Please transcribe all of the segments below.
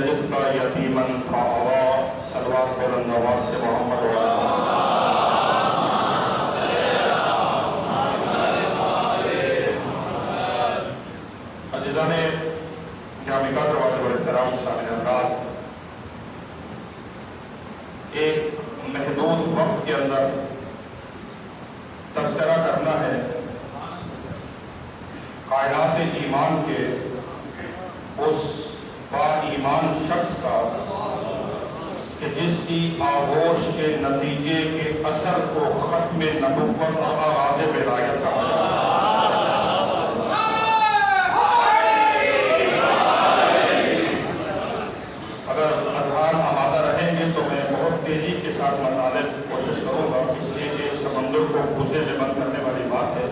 یجدک یتیما فآوی صلوات بلند سے محمد عزیزان گرامی قدر واجب الاحترام سامعین حضرات، ایک محدود وقت کے اندر تذکرہ کرنا ہے کائنات ایمان کے اس با ایمان شخص کا کہ جس کی آغوش کے نتیجے کے اثر کو ختم نبوت اور آغاز ولایت کہا جاتا ہے۔ اگر اذہان آمادہ رہیں گے تو میں بہت تیزی کے ساتھ بتانے کی کوشش کروں گا، اس لیے کہ سمندر کو کوزے میں بند کرنے والی بات ہے۔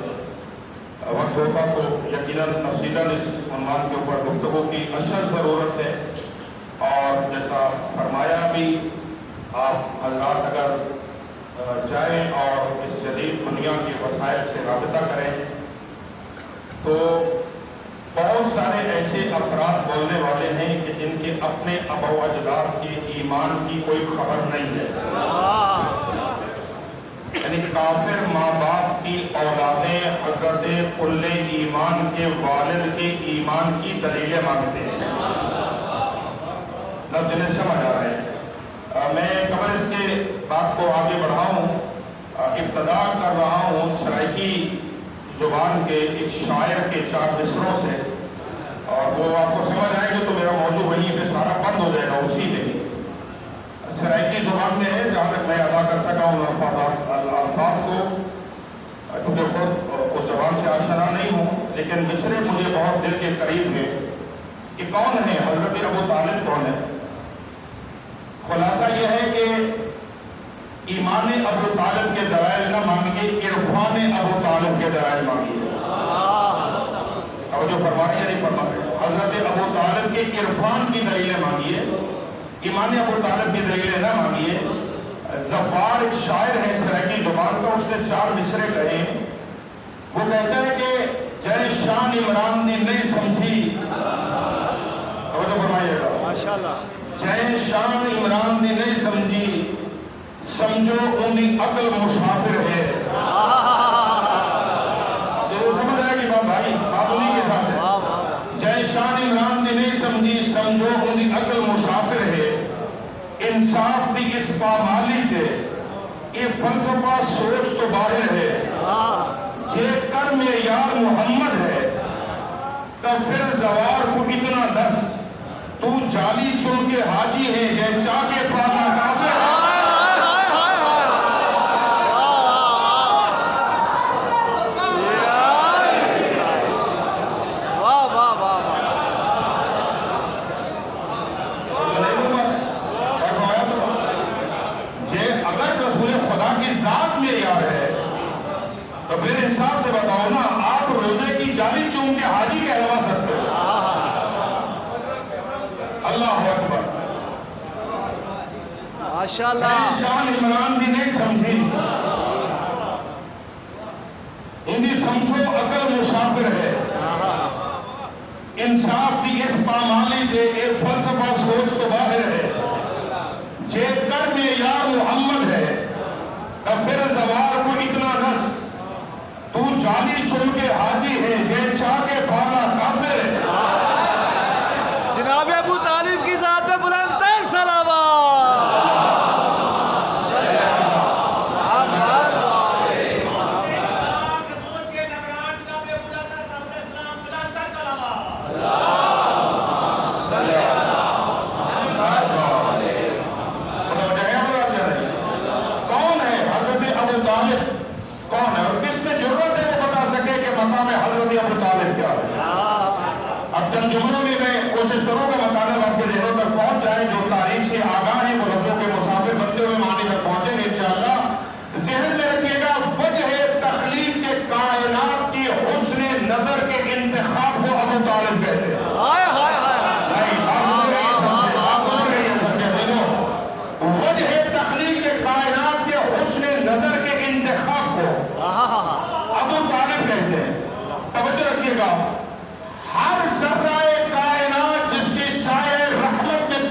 وقت ہوگا تو یقیناً تفصیلاً اس عنوان کے اوپر گفتگو کی اشد ضرورت ہے، اور جیسا فرمایا بھی آپ حضرات اگر جائیں اور اس جدید دنیا کے وسائل سے رابطہ کریں تو بہت سارے ایسے افراد بولنے والے ہیں کہ جن کے اپنے آبا و اجداد کے ایمان کی کوئی خبر نہیں ہے، یعنی کافر ماں باپ کی اولادیں حضرت قل ایمان کے والد کے ایمان کی دلیلیں مانگتے ہیں۔ لفظ جنہیں سمجھ آ رہے ہیں۔ میں قبل اس کے بات کو آگے بڑھاؤں، ابتدا کر رہا ہوں سرائکی زبان کے ایک شاعر کے 4 مصروں سے، اور وہ آپ کو سمجھ آئے گا تو میرا موضوع وہیں پہ سارا بند ہو جائے گا اسی میں ہی۔ سرائکی زبان میں ہے، جہاں تک میں ادا کر سکا ہوں الفاظ کو، چونکہ خود اس زبان سے آشنا نہیں ہوں، لیکن مصرے مجھے بہت دل کے قریب ہے۔ کہ کون ہے حضرت ابو طالب؟ کون ہے؟ خلاصہ یہ ہے کہ ایمان ابو طالب کے دلائل نہ مانگیے، عرفان ابو طالب کے دلائل مانگیے۔ توجہ فرمائیں یا نہیں فرمائیں؟ حضرت ابو طالب کے عرفان کی دلیلیں مانگیے، ایمان ابو طالب کی دلیلیں نہ مانگیے۔ زفار ایک شاعر ہے سرائکی زبان کا، اس نے 4 مصرے کہے۔ وہ کہتا ہے کہ جے شان عمران نے نہیں سمجھی، توجہ فرمائیے گا، ماشاءاللہ، جے شان عمران نے نہیں سمجھی، سمجھو انہی عقل مسافر ہے۔ تو سمجھ آئے گی بات بھائی، آپ انہی کے ساتھ ہیں۔ جے شان عمران نے نہیں سمجھی، سمجھو انہی عقل مسافر ہے۔ انصاف بھی اس پامالی دے، یہ فلسفہ سوچ تو باہر ہے۔ جے کر میں یار محمد ہے، تب پھر زوار کو اتنا دس، تو جالی چن کے حاجی ہے، یہ چاہ کے پانا کافر ہے۔ تو پھر انصاف سے بتاؤ نا، آپ روزے کی جالی چون کے حاجی کہلوا سکتے ہو؟ اللہ اکبر، ماشاءاللہ۔ شان عمران بھی نہیں سمجھی، انہی سمجھو عقل مسافر ہے۔ انصاف بھی اس پامالی دے، ایک فلسفہ سوچ تو باہر ہے۔ جے کر میں یار محمد ہے، تب پھر زوار کو اتنا نس، تو جالی چن کے حاجی ہے، یہ چاہ کے پانا کافر ہے۔ جناب ابو طالب کی ذات میں بلند ترین صلوات۔ کون ہے حضرت ابو طالب؟ کون ہے اور کس میں ضرورت ہے وہ بتا سکے کہ مقام حضرت ابو طالب کیا ہے؟ اب چند جملوں میں میں کوشش کروں گا مطالب آپ کے ذہنوں تک پہنچ جائے، جو تاریخ سے آگاہ ہیں وہ لفظوں کے مسافر بنتے ہوئے معنی تک پہنچیں گے انشاءاللہ۔ ذہن میں رکھیے گا، وجہ تخلیق کے کائنات کی حسن نظر کے انتخاب کو ابو طالب کہتے ہیں۔ نہیں، آپ گزر گئی سمجھے، آپ گزر گئی سمجھے، دیکھو، وجہ تخلیق کے کائنات کے حسن نظر کے انتخاب کو ابو طالب کہتے ہیں۔ توجہ رکھیے گا، ہر ذرہ کائنات جس کی سائے رحمت میں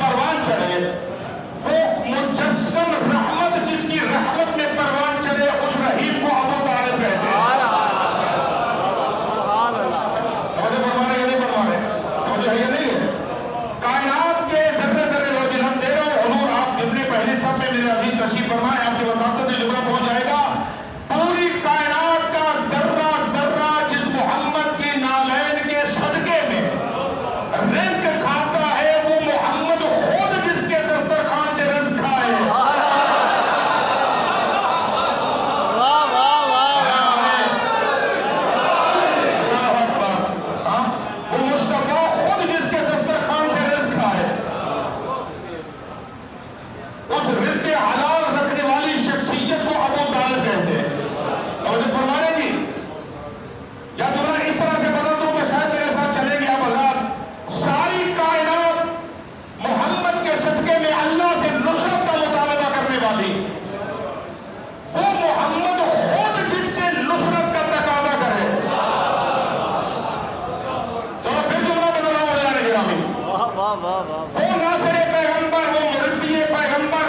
واہ واہ واہ وہ ناصر پیغمبر، وہ مربی پیغمبر،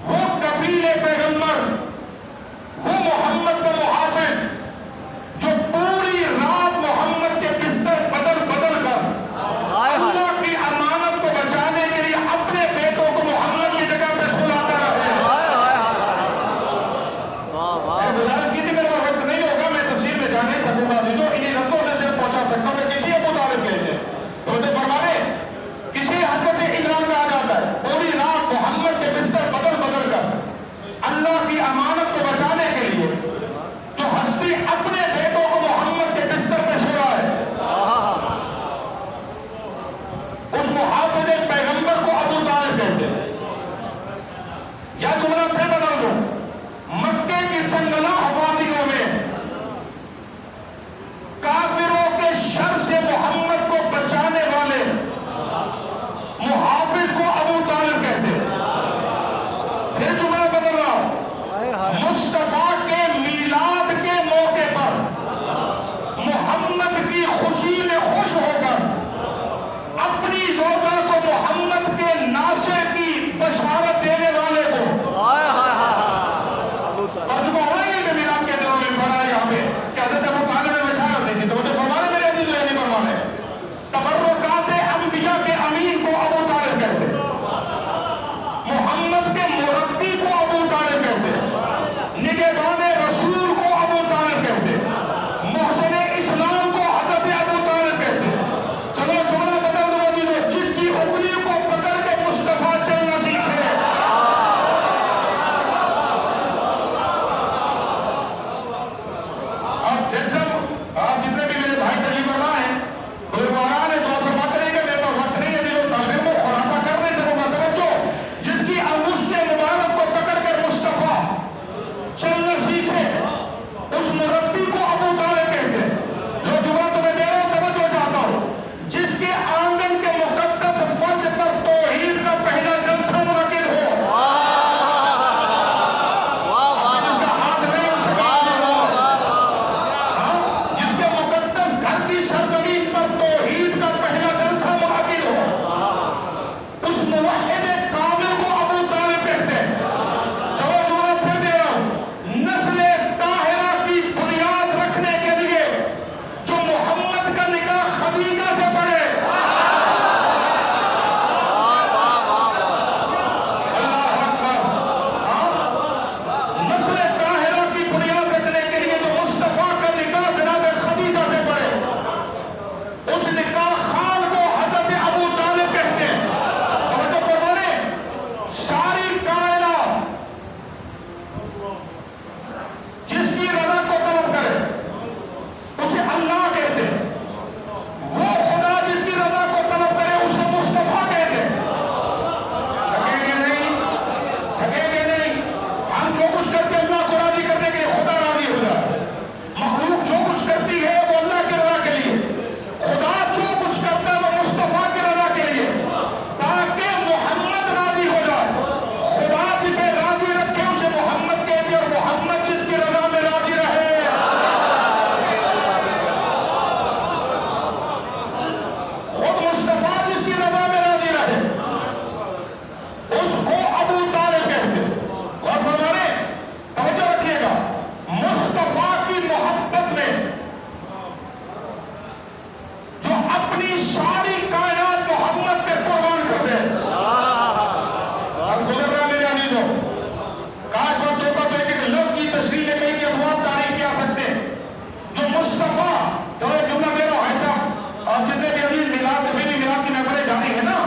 وہ کفیل پیغمبر، وہ محمد کا محافظ جو پوری رات محمد کے بستر بدل بدل کر اللہ کی امانت کو بچانے کے لیے اپنے بیٹوں کو محمد کی جگہ پہ سلاتا رہے۔ میں گزارش کی تھی، میرے پاس وقت نہیں ہوگا، میں تفصیل میں جا نہیں سکوں گا، جو انہیں رتوں سے صرف پہنچا سکتا ہوں۔ میں کسی ابو طالب کے لیے تو فرمانے کسی حضرت عمران میں آ جاتا ہے، پوری رات محمد کے بستر بدل بدل کر اللہ کی امانت کو بچانے کے لیے جو ہستی اپنے بیٹوں کو محمد کے بستر پہ سو رہا ہے، اس محافظ پیغمبر کو ابو طالب کہتے ہیں۔ یا جملہ پھر بتا دوں، مکے کی سنگلاں وادیوں میں کافروں کے شر سے محمد کو بچانے والے محافظ کو ابو طالب کہتے ہیں۔ پھر جملہ بدل رہا ہوں، مصطفیٰ کے میلاد کے موقع پر محمد کی خوشی میں خوش ہو کر اپنی زوجہ کو محمد کے ناصر کی بشارت دینے والے کو ترجمہ ہو رہی ہے میں میلاد کے دنوں میں پڑھا یہاں پہ کہ حضرت ابو طالب نے بشارت دی تھی، تو مجھے فرمانے میرے عزیز و یعنی فرمانے تبرکات انبیاء کے امین کو ابو طالب کہتے ہیں، محمد کے مربی کو ابو طالب کہتے ہیں، نگہبان رسول کو ابو طالب کہتے ہیں، محسن اسلام کو حضرت ابو طالب کہتے ہیں۔ چلو جملہ بدل دو عزیزو، جس کی انگلی کو پکڑ کے مصطفیٰ چلنا سیکھے۔ اب جتنے بھی میرے بھائی تشریف فرما ہیں، بزرگواران ہیں، دعا فرماتے رہیں گے، میرے پاس وقت نہیں ہے، جو طالب کو خلاصہ کرنے سے ہوگا توجہ، جس کی انگشت مبارک کو پکڑ کر مصطفیٰ چلنا سیکھے، اس مربی کو ابو طالب کہتے ہیں۔ جو جملہ تمہیں دے رہا ہوں توجہ چاہتا ہوں، جس کے آنگن کے مقدس فرش پر توحید کا پہلا جلسہ منعقد ہو، جس کا ہاتھ نہیں اٹھ سکا، جس کے مقدس گھر کی سرزمین پر توحید کا پہلا جلسہ منعقد ہو، اس موحد کامل کو ابو طالب کہتے ہیں۔ چلو جملہ پھر دے رہا ہوں، نسل طاہرہ کی بنیاد رکھنے کے لیے جو محمد کا نکاح خدیجہ سے پڑھے، اللہ اکبر، نسل طاہرہ کی بنیاد رکھنے کے لیے جو مصطفیٰ کا نکاح جناب خدیجہ سے پڑھے، اس نکاح خان کو حضرت ابو طالب کہتے ہیں۔ توجہ فرمائیں، ساری کائنات جس کی رضا کو طلب کرے اسے اللہ کہتے ہیں، وہ خدا جس کی رضا کو طلب کرے اسے مصطفیٰ کہتے ہیں۔ تھکیں گے نہیں، تھکیں گے نہیں، ہم جو کچھ کرتے ہیں اللہ کو راضی کرنے کے لیے، خدا راضی ہو جائے۔ مخلوق جو کچھ کرتی ہے وہ اللہ کی رضا کے لیے، خدا جو کچھ کرتا ہے وہ مصطفیٰ کی رضا کے لیے، تاکہ محمد راضی ہو جائے۔ خدا جسے راضی رکھے اسے محمد کہتے ہیں، اور محمد جس کی رضا میں راضی رہے خود مصطفیٰ جس کی رضا میں راضی رہے اس کو ابو طالب کہتے ہیں۔ اور فرمانے توجہ رکھیے گا، مصطفیٰ کی محبت میں جو اپنی ساری کائنات محمد پہ قربان کر دے۔ اب گزر رہا میرے عزیزوں، کاش وقت ہوتا تو ایک لفظ کی تشریح میں کہیں کہ ابواب تعریف کیا سکتے ہیں۔ جو مصطفیٰ، جو ایک جملہ دے رہا ہوں ایسا، اور جتنے بھی عزیز میلاد ابھی بھی میلاد کی محفلیں جاری ہیں نا،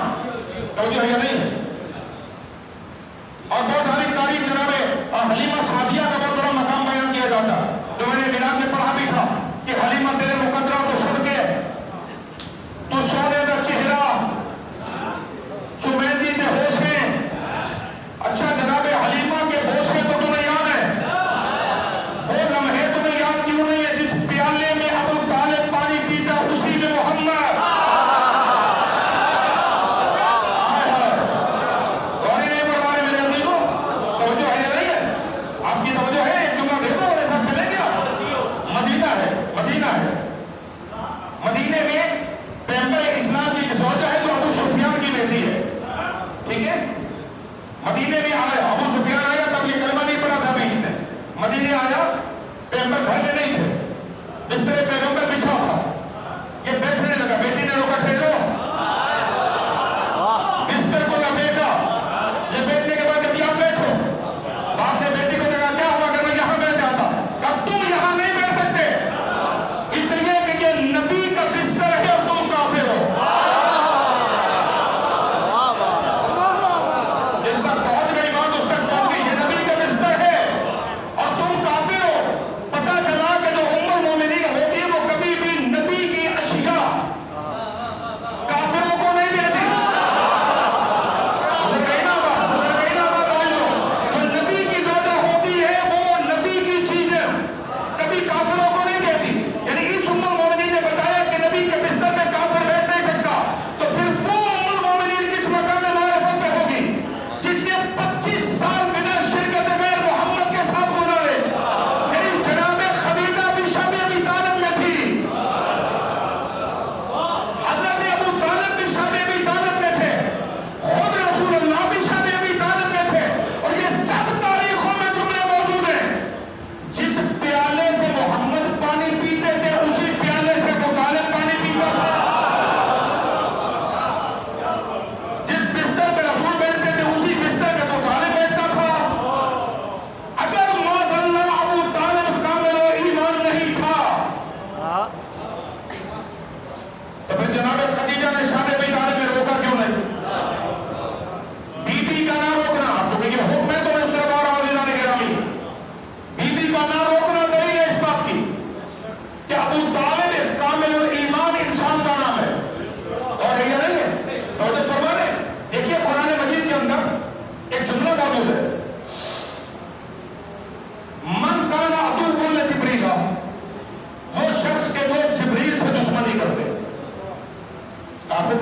توجہ ہے نہیں، اور بہت ساری تعریف جناب حلیمہ سعدیہ کا بہت بڑا مقام بیان کیا جاتا ہے، جو میں نے میلاد میں پڑھا بھی تھا کہ حلیمہ تیرے مقدرہ کو سن کے تو سونے کا چہرہ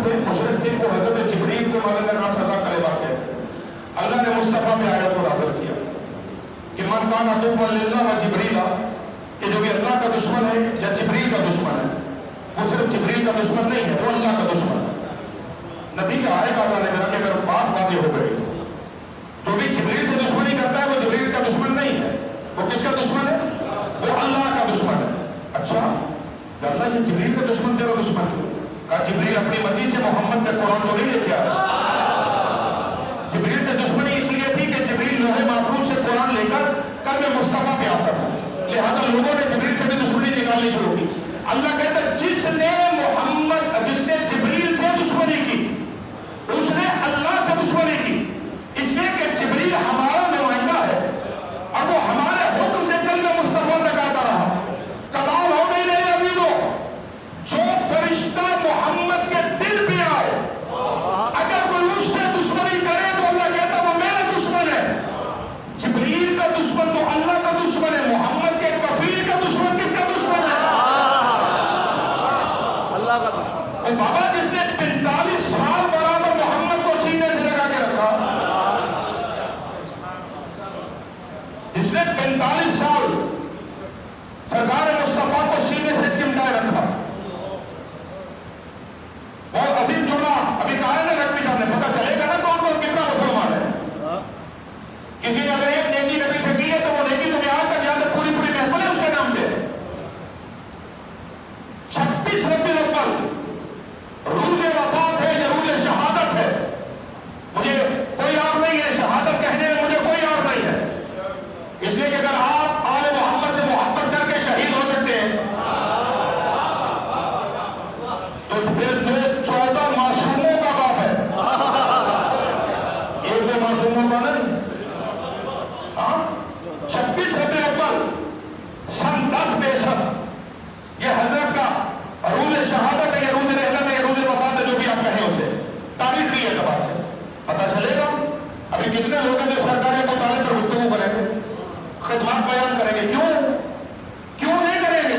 تھے وہ حضرت جبریل کو مولانا ناصر اللہ کرے واقع ہے. اللہ نے مصطفیٰ پہ آیت کو نازل کیا کہ من کان عدوا للہ و جبریل، کہ جو بھی اللہ کا دشمن ہے یا جبریل کا دشمن ہے، وہ صرف جبریل کا دشمن نہیں ہے، وہ اللہ کا دشمن ہے. نتیجہ آئے گا اللہ نے کہا کہ اگر بات واضح ہو گئی، جو بھی جبریل سے دشمنی کرتا ہے وہ جبریل کا دشمن نہیں ہے، وہ کس کا دشمن ہے؟ وہ اللہ کا دشمن ہے. اچھا اللہ یہ جبریل کا دشمن تیرا دشمن کیوں؟ کہا جبریل اپنی مرضی سے محمد کے قرآن کو نہیں لے کے آیا. جبریل سے دشمنی اس لیے تھی کہ جبریل لوح محفوظ سے قرآن لے کر قلب مصطفیٰ پہ آتا تھا، لہذا لوگوں نے جبریل سے بھی دشمنی نکالنی شروع کی. اللہ کہتا ہے جس نے جبریل سے دشمنی کی اس نے اللہ سے دشمنی کی، اس لیے کہ جبریل ہمارا نمائندہ ہے اور وہ ہمارے حکم سے قلب مصطفیٰ تک آتا رہا. کمال ہو گئی نہیں ابھی تو جو فرشتہ محمد کے دل پہ آئے اگر کوئی اس سے دشمنی کرے تو اللہ کہتا وہ میرا دشمن ہے. جبریل کا دشمن تو اللہ کا دشمن ہے، محمد کے کفیل کا دشمن کس کا دشمن ہے؟ اللہ کا دشمن. اور بابا جس نے 45 سال برابر محمد کو سینے سے لگا کے رکھا، جس نے 45 سال سرکار مصطفیٰ کو سینے سے چمٹائے رکھا. بہت عظیم جملہ ابھی کہا ہے نا نقوی صاحب نے، پتہ چلے گا نا کون کون کتنا مسلمان ہے. کسی نے اگر ایک نیکی نبی سے کی ہے تو وہ نیکی تمہیں آج تک یاد ہے، پوری محفل ہے اس کے نام پہ. 26 ربیع الاول روز وفات ہے یا روز شہادت ہے، مجھے کوئی یاد نہیں ہے، شہادت کہنے میں مجھے کوئی یاد نہیں ہے، اس لیے کہ اگر آپ آل محمد سے محبت کر کے شہید ہو سکتے ہیں تو پھر جو 14 معصوموں کا باپ ہے، ایک دو معصوموں کا نہیں. 26 ربیع الاول سن 10 یہ حضرت کا روز شہادت ہے یا روز رحلت ہے یا روز وفات ہے، جو بھی آپ کہیں اسے تاریخی اعتبار سے پتہ چلے گا. ابھی کتنے لوگ ہیں جو سرکار ابو طالب پر گفتگو کریں گے، خدمات بیان کریں گے، کیوں نہیں کریں گے؟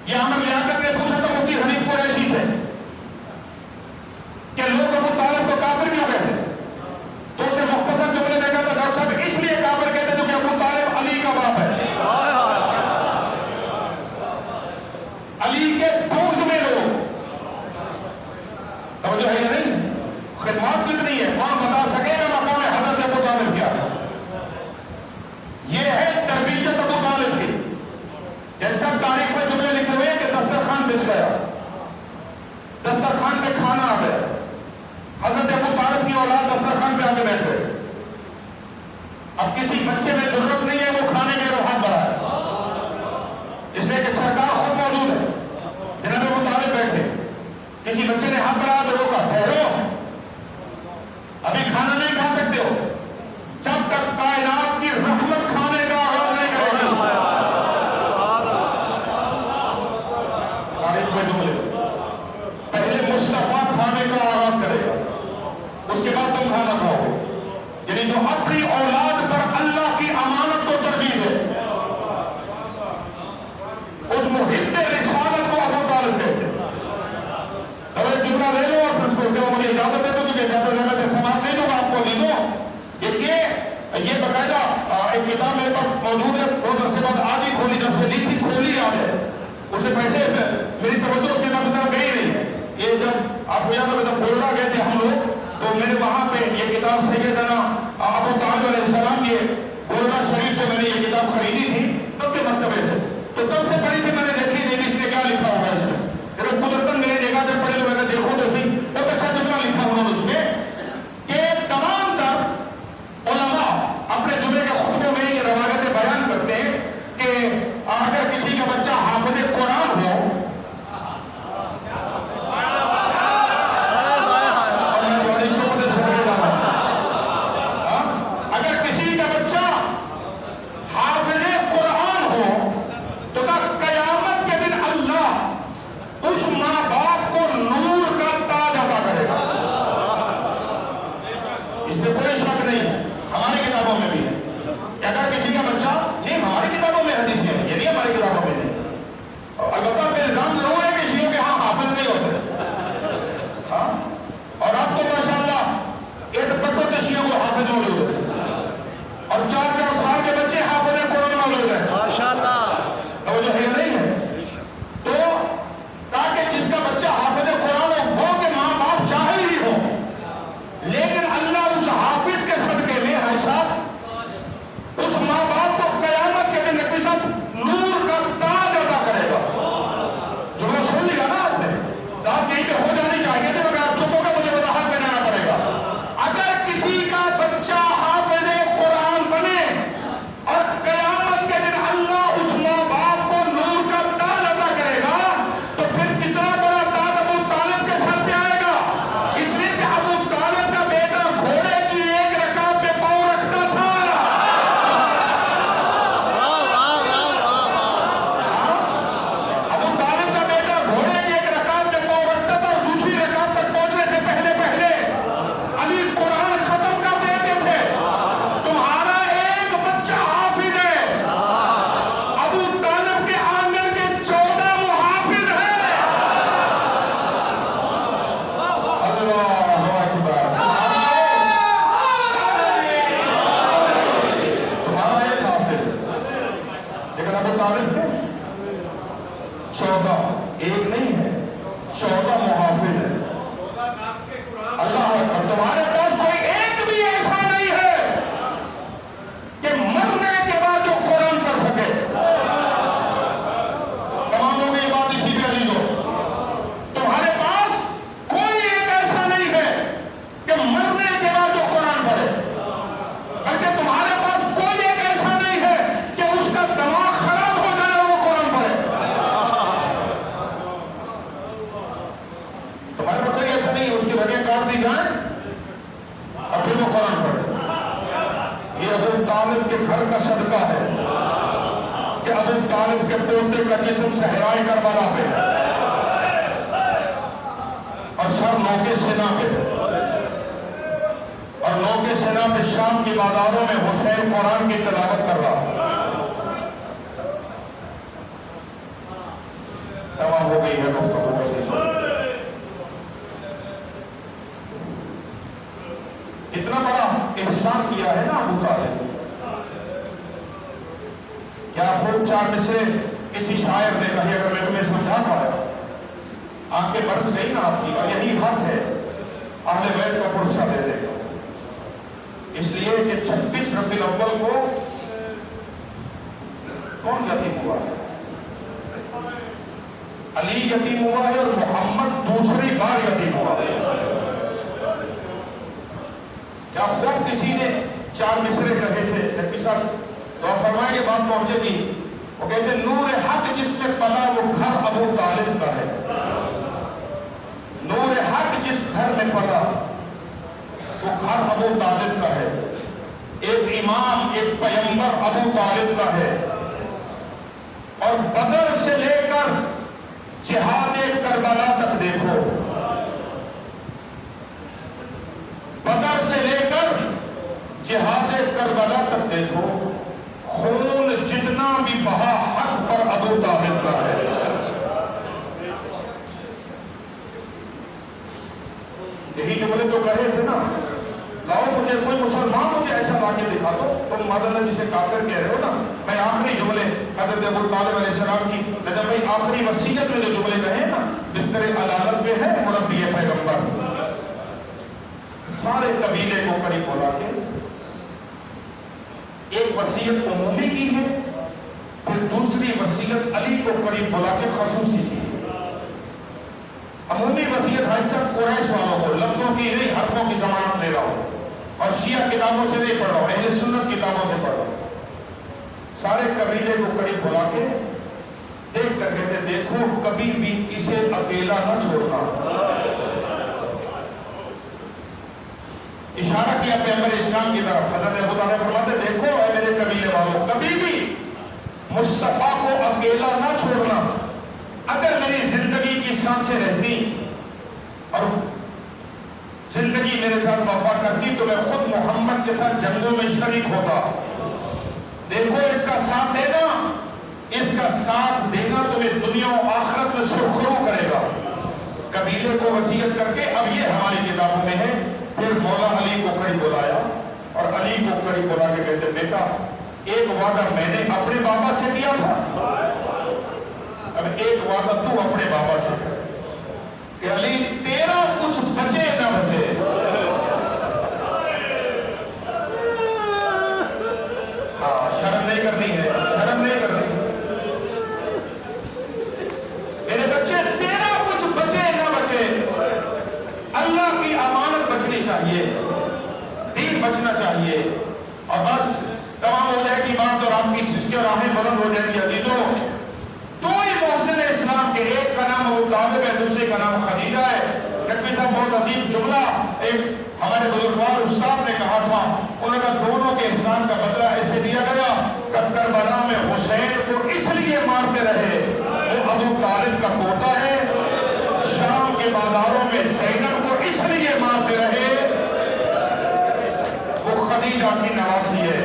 یہ عامر لیاقت نے پوچھا تھا مفتی حنیف قریشی سے کہ لوگ ابو طالب کو کافر کیوں کہتے ہیں، تو اس نے مختصر جملے میں کہا تھا ڈاکٹر صاحب اس لیے کافر کہتے ہیں کیونکہ ابو طالب علی کا باپ ہے. علی کے بغض میں لوگ، توجہ ہے یا نہیں؟ خدمات کتنی ہے، کون بتا سکے گا مقام حضرت ابو طالب کیا ہے؟ یہ ہے تربیت ابو طالب کی. جیسا تاریخ میں جملے لکھے ہوئے کہ دسترخوان بچ گیا، دسترخوان پہ کھانا آ گیا، حضرت ابو طالب کی اولاد دسترخوان پہ آ کے بیٹھ گئے. اب کسی بچے میں ضرورت نہیں ہے وہ کھانے کے لیے ہاتھ بڑھائے، اس لیے کہ سرکار خود موجود ہے. جناب ابو طالب بیٹھے، کسی بچے نے ہاتھ بڑھا تو روکا، ٹھہرو ابھی کھانا نہیں کھا سکتے ہو جب تک کائنات کی رحمت کھانے کا آغاز نہیں کرے گا. تاریخ میں جملے پہلے مصطفیٰ کھانے کا آغاز کرے گا، اس کے بعد تم کھانا کھاؤ گے. یعنی جو اپنی اولاد پر اللہ کی امانت کو ترجیح دے اس محب رسالت کو ابو طالب کہتے ہیں. اب ایک جملہ لے لو اور پھر مجھے اجازت دے دو کیونکہ اجازت میں سماعت نہیں دوں گا آپ کو، نہیں دو. یہ باقاعدہ ایک کتاب میرے پاس موجود ہے، بہت عرصے بعد آج ہی کھولی، جب سے لی تھی کھولی یاد ہے، اسے پہلے میری توجہ اس کتاب کی طرف گئی نہیں ہے. یہ جب آپ کو یاد ہے جب بولنا گئے تھے ہم لوگ تو میں نے وہاں پہ یہ کتاب سیدنا ابو طالب علیہ السلام یہ بولنا شریف سے میں نے یہ کتاب خریدی تھی تب کے مرتبے سے، تو تب سے پڑھی تھی، میں نے دیکھی نہیں اس نے کیا لکھا ہوگا اس میں. پھر قدرتاً میں نے دیکھا جب پڑھے تو میں نے دیکھو تو صحیح بہت اچھا جملہ لکھا انہوں نے اس میں کہ تمام تر علماء اپنے جمعے کے خطبوں میں یہ روایتیں بیان کرتے ہیں کہ اگر کسی کا بچہ حافظ قرآن ہو، اگر کسی کا بچہ حافظ قرآن ہو تو قیامت کے دن قدر کا صدقہ ہے کہ ابو طالب کے پوتے کا جسم صحرائے کربلا پہ اور سر نوکے سینا پہ، اور نوکے سینا پہ شام کی بازاروں میں حسین قرآن کی تلاوت کر رہا۔ تمام ہو گئی ہے گفتگو کا سلسلہ۔ اتنا بڑا احسان کیا ہے نا ابو طالب، کیا خوب چار میں سے کسی شاعر نے کہی، اگر میں تمہیں سمجھا پایا، آنکھیں برس گئی نا آپ کی، اور یہی حق ہے اہل بیت کا پرسہ دے دے گا۔ اس لیے کہ 26 ربیع الاول کو کون یتیم ہوا ہے؟ علی یتیم ہوا ہے، اور محمد دوسری بار یتیم ہوا ہے۔ کیا خوب کسی نے 4 مصرے کہے تھے نبی صاحب تو فرمائیں کہ بات پہنچے گی، وہ کہتے ہیں نور حق جس میں پلا وہ گھر ابو طالب کا ہے۔ نور حق جس گھر میں پلا وہ گھر ابو طالب کا ہے۔ ایک امام، ایک پیغمبر ابو طالب کا ہے، اور بدر سے لے کر جہاد کربلا تک دیکھو، بدر سے لے کر جہاد کربلا تک دیکھو، خون جتنا بھی بہا حق پر ابو طالب کا ہے۔ یہی جملے تو کہے تھے نا، لاؤ مجھے کوئی مسلمان مجھے ایسا واقعہ دکھا دو، تم مادر جسے کافر کہہ رہے ہو نا، میں آخری جملے حضرت ابو طالب علیہ السلام کی جب بھائی آخری وصیت میں جو جملے کہے نا، بستر عدالت پہ ہے مربی پیغمبر، سارے قبیلے کو قریب بلا کے ایک وصیت عمومی کی ہے، پھر دوسری وصیت علی کو قریب بلا کے خصوصی کی ہے۔ عمومی وصیت حاجی صاحب قریش والوں کو، لفظوں کی نہیں حرفوں کی ضمانت لے رہا ہوں، اور شیعہ کتابوں سے نہیں پڑھ رہا ہوں، اہل سنت کتابوں سے پڑھ رہا ہوں۔ سارے قبیلے کو قریب بلا کے دیکھ کر کہتے دیکھو کبھی بھی اسے اکیلا نہ چھوڑنا۔ اشارہ کیا پیغمبر اسلام کی طرف، حضرت ابو طالب فرماتے دیکھو اے میرے قبیلے والوں، کبھی بھی مصطفیٰ کو اکیلا نہ چھوڑنا۔ اگر میری زندگی کی سانسیں رہتی اور زندگی میرے ساتھ وفا کرتی تو میں خود محمد کے ساتھ جنگوں میں شریک ہوتا۔ دیکھو اس کا ساتھ دینا، اس کا ساتھ دینا تمہیں دنیا و آخرت میں سرخرو کرے گا۔ قبیلے کو وصیت کر کے اب یہ ہماری کتابوں میں ہے۔ پھر مولا علی کو قریب بلایا اور علی کو قریب بلا کے کہتے بیٹا ایک وعدہ میں نے اپنے بابا سے کیا تھا، اب ایک وعدہ تو اپنے بابا سے کر کہ علی تیرا کچھ بچے نہ بچے۔ ہاں شرم نہیں کرنی ہے، شرم نہیں کرنی، میرے بچے تیرا کچھ بچے نہ بچے۔ اللہ کی امانت بچنی چاہیے، دین بچنا چاہیے، اور بس تمام ہو جائے گی بات اور آپ کی سسکے اور راہیں بلند ہو جائیں گی۔ عزیزوں دو ہی محسن اسلام کے، ایک کا نام ابو طالب ہے، دوسرے کا نام خدیجہ ہے۔ نبی صاحب بہت عظیم جملہ ایک ہمارے بزرگوار استاد نے کہا تھا، انہوں نے کہا دونوں کے احسان کا بدلہ ایسے دیا گیا کہ کربلا میں حسین کو اس لیے مارتے رہے وہ ابو طالب کا پوتا ہے، شام کے بازاروں میں زینب کو اس لیے مارتے رہے وہ خدیجہ کی نواسی ہے۔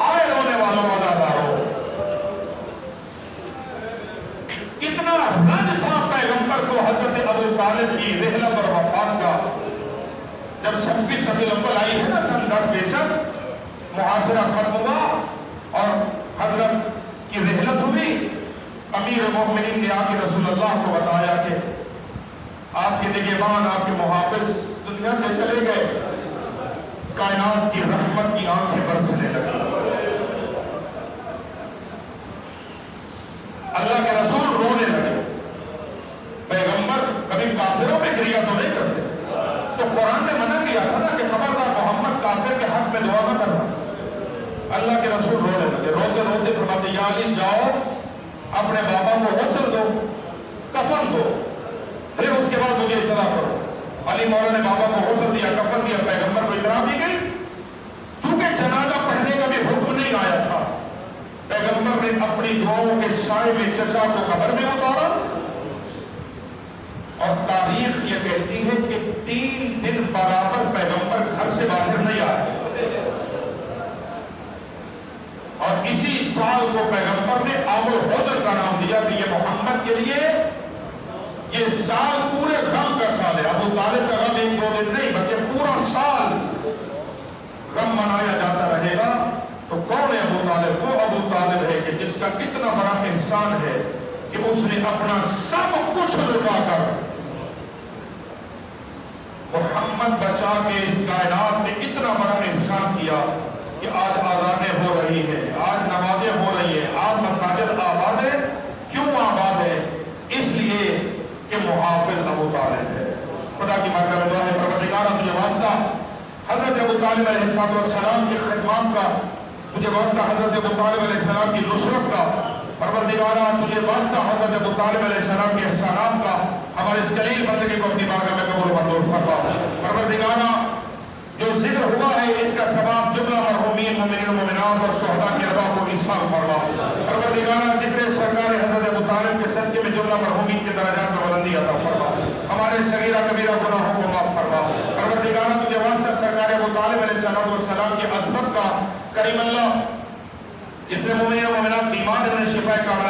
ہائے رونے والوں وفاداروں، کتنا رنج تھا پیغمبر کو حضرت ابو طالب کی رحلت اور وفات کا۔ جب 26 ربیع الاول آئی ہے نا سن 1063 محاصرہ ختم ہوا اور حضرت کی رحلت ہوئی، امیر المومنین نے آ کے رسول اللہ کو بتایا کہ آپ کے نگہبان، آپ کے محافظ دنیا سے چلے گئے۔ کائنات کی رحمت کی آنکھیں برسنے لگی، اللہ کے رسول رونے لگے۔ پیغمبر کبھی کافروں پہ گریہ تو نہیں کرتے، تو قرآن نے منع کیا تھا نا کہ خبردار محمد کافر کے حق میں دعا نہ کرنا۔ اللہ کے رسول رونے لگے، روتے روتے فرماتے یا علی جاؤ اپنے بابا کو غسل دو، کفن دو، پھر اس کے بعد مجھے اطلاع کرو۔ علی مولا نے بابا کو غسل دیا، کفن دیا، پیغمبر کو اطلاع دی گئی۔ چونکہ جنازہ پڑھنے کا بھی حکم نہیں آیا تھا، پیغمبر نے اپنی دعاؤں کے سائے میں چچا کو قبر میں اتارا، اور تاریخ یہ کہتی ہے کہ 3 دن برابر پیغمبر گھر سے باہر نہیں آئے، اور اسی سال کو پیغمبر نے عام الحزن کا نام دیا کہ یہ محمد کے لیے یہ سال پورے غم کا سال ہے۔ ابو طالب کا غم 1-2 دن نہیں بلکہ پورا سال غم منایا جاتا رہے گا۔ تو کون ہے ابو طالب؟ وہ ابو طالب ہے کہ جس کا کتنا بڑا احسان ہے کہ اس نے اپنا سب کچھ لٹا کر محمد بچا کے اس کائنات میں اتنا بڑا احسان کیا کہ آج آزانیں ہو رہی ہیں، آج نمازیں ہو رہی ہیں، آج مساجد آباد ہے۔ کیوں آباد ہے؟ اس لیے کہ محافظ ابو طالب ہے۔ خدا کی بارگاہ میں دعا ہے پروردگارا تجھے واسطہ حضرت ابو طالب علیہ السلام کی خدمات کا، تجھے واسطہ حضرت ابو طالب علیہ السلام کی نصرت کا، پروردگارا تجھے واسطہ حضرت ابو طالب علیہ السلام کے احسانات کا، ہمارے اس قلیل بندگی کو اپنی بارگاہ میں قبول و منظور فرما۔ پروردگارا جو ذکر ہوا ہے اس کا ثواب جملہ مرحومین مومنین و مومنات اور شہداء کی ارواح کو ایصال فرما۔ پروردگارا ذکر سرکار حضرت ابو طالب کے صدقے میں جملہ مرحومین کے درجات میں بلندی عطا فرما، ہمارے صغیرہ کبیرہ گناہوں کو معاف فرما۔ پروردگارا تجھے واسطہ سرکار ابو طالب علیہ السلام کی عظمت کا، کریم اللہ جتنے مومنین و مومنات بیمار ہیں انہیں شفا کاملہ